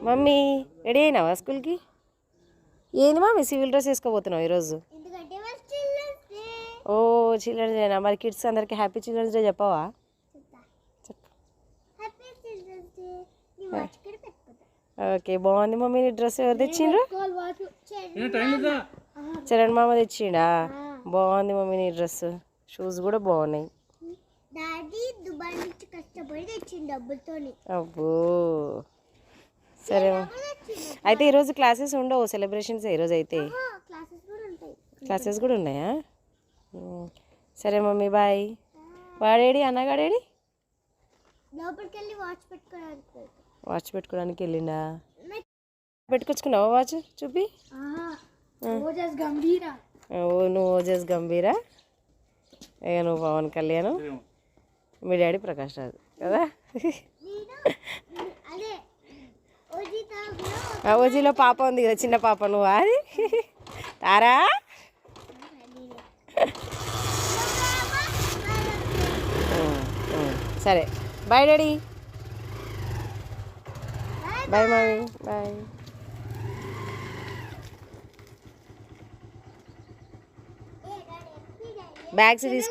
Mummy ready అయినావా స్కూల్కి? ఏంది mummy civil dress వేసుకోబోతున్నావు ఈరోజు? ఓ చిల్డ్రన్స్ డేనా? మరి కిడ్స్ అందరికి హ్యాపీ చిల్డ్రన్స్ డే చెప్పవా? ఓకే బాగుంది మమ్మీ. నీ డ్రెస్ ఎవరు తెచ్చిండ్రు? చరణ్ మామ తెచ్చిండా? బాగుంది మమ్మీ నీ డ్రెస్. షూస్ కూడా బాగున్నాయి. అబ్బో సరే అయితే ఈరోజు క్లాసెస్ ఉండవు, సెలబ్రేషన్స్ ఈరోజు అయితే. క్లాసెస్ కూడా ఉన్నాయా? సరే మమ్మీ బాయ్. వాడేడి అన్నగాడేడి? వాచ్ పెట్టుకోవడానికి వెళ్ళిండా? పెట్టుకొచ్చుకున్నావా వాచ్? చూపి. ఓ నువ్వు ఓజస్ గంభీరా, ఇక నువ్వు పవన్ కళ్యాణ్, మీ డాడీ ప్రకాష్ రాజు కదా. ఓజీలో పాప ఉంది కదా, చిన్న పాప. నువ్వు అది తారా? సరే bye daddy. Bye mummy. Bye. Bags తీసుకో.